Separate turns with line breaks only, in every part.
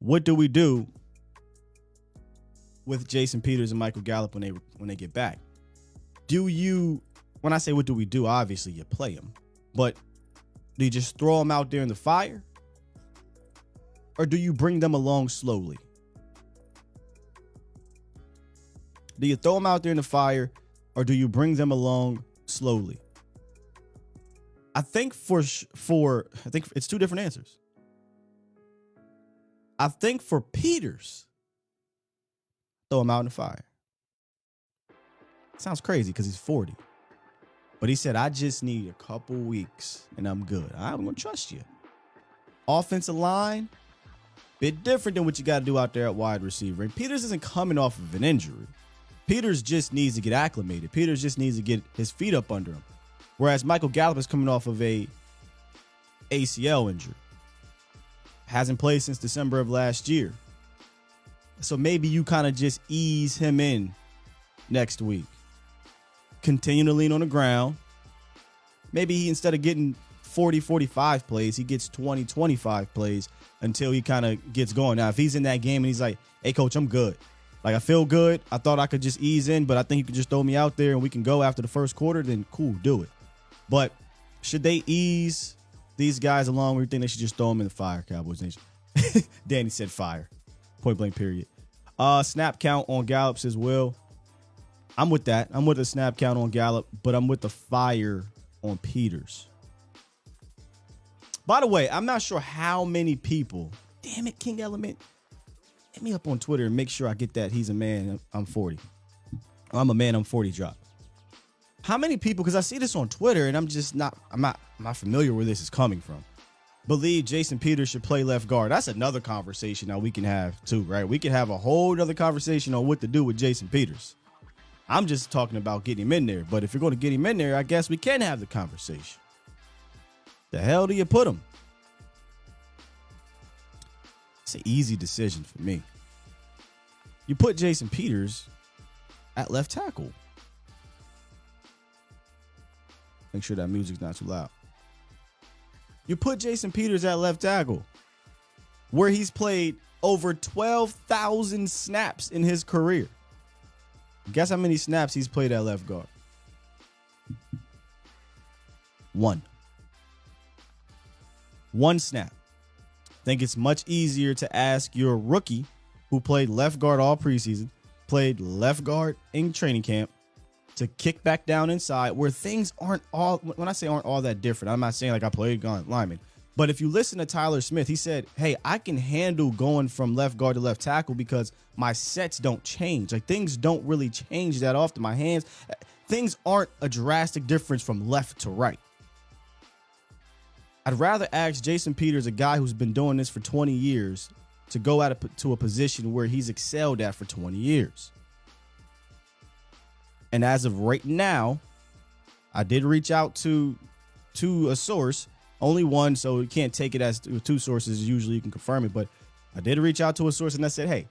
what do we do with Jason Peters and Micahel Gallup when they get back? When I say what do we do, obviously you play them, but do you just throw them out there in the fire, or do you bring them along slowly? Do you throw them out there in the fire, or do you bring them along slowly? I think I think it's two different answers. I think for Peters, throw him out in the fire. Sounds crazy because he's 40. But he said, I just need a couple weeks and I'm good. I'm going to trust you. Offensive line, bit different than what you got to do out there at wide receiver. And Peters isn't coming off of an injury. Peters just needs to get acclimated. Peters just needs to get his feet up under him. Whereas Micahel Gallup is coming off of a ACL injury. Hasn't played since December of last year. So maybe you kind of just ease him in next week. Continue to lean on the ground. Maybe he, instead of getting 40, 45 plays, he gets 20, 25 plays until he kind of gets going. Now, if he's in that game and he's like, hey, coach, I'm good. Like, I feel good. I thought I could just ease in, but I think you could just throw me out there and we can go after the first quarter, then cool, do it. But should they ease these guys along, or you think they should just throw them in the fire, Cowboys Nation? Danny said fire. Point blank, period. Snap count on Gallup as well. I'm with that. I'm with the snap count on Gallup, but I'm with the fire on Peters. By the way, I'm not sure how many people, damn it, King Element, hit me up on Twitter and make sure I get that he's a man, I'm 40. I'm a man, I'm 40 drop. How many people, because I see this on Twitter and I'm not familiar where this is coming from, believe Jason Peters should play left guard. That's another conversation now we can have too, right? We can have a whole other conversation on what to do with Jason Peters. I'm just talking about getting him in there. But if you're going to get him in there, I guess we can have the conversation. The hell do you put him? It's an easy decision for me. You put Jason Peters at left tackle. Make sure that music's not too loud. You put Jason Peters at left tackle, where he's played over 12,000 snaps in his career. Guess how many snaps he's played at left guard? 1. 1 snap. Think it's much easier to ask your rookie who played left guard all preseason, played left guard in training camp, to kick back down inside where things aren't all, when I say aren't all that different, I'm not saying like I played lineman. But if you listen to Tyler Smith, he said, hey, I can handle going from left guard to left tackle because my sets don't change. Like, things don't really change that often. My hands, things aren't a drastic difference from left to right. I'd rather ask Jason Peters, a guy who's been doing this for 20 years, to go out to a position where he's excelled at for 20 years. And as of right now, I did reach out to a source. Only one, so you can't take it as 2 sources. Usually you can confirm it, but I did reach out to a source and I said, hey,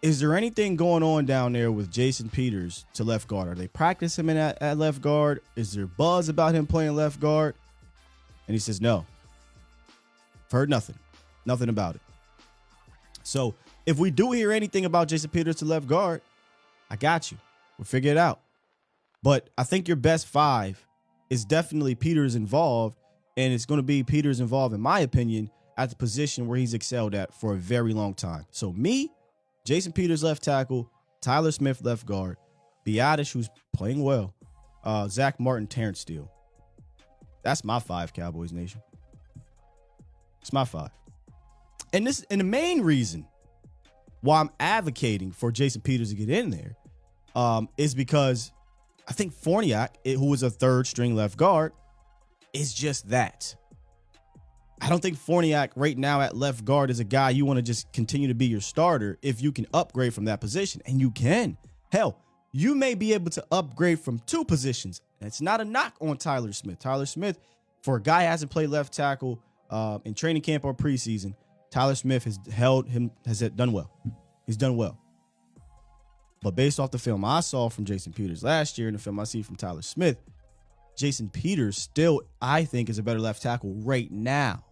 is there anything going on down there with Jason Peters to left guard? Are they practicing him at left guard? Is there buzz about him playing left guard? And he says, no. I've heard nothing about it. So if we do hear anything about Jason Peters to left guard, I got you. We'll figure it out. But I think your best 5 is definitely Peters involved, and it's going to be Peters involved, in my opinion, at the position where he's excelled at for a very long time. So me, Jason Peters left tackle, Tyler Smith left guard, Biadasz, who's playing well, Zach Martin, Terrence Steele. That's my 5, Cowboys Nation. It's my 5. And the main reason why I'm advocating for Jason Peters to get in there is because I think Forniak, who was a 3rd string left guard, is just that. I don't think Forniak right now at left guard is a guy you want to just continue to be your starter if you can upgrade from that position. And you can. Hell, you may be able to upgrade from 2 positions. And it's not a knock on Tyler Smith. Tyler Smith, for a guy who hasn't played left tackle in training camp or preseason, Tyler Smith has done well. He's done well. But based off the film I saw from Jason Peters last year and the film I see from Tyler Smith, Jason Peters still, I think, is a better left tackle right now.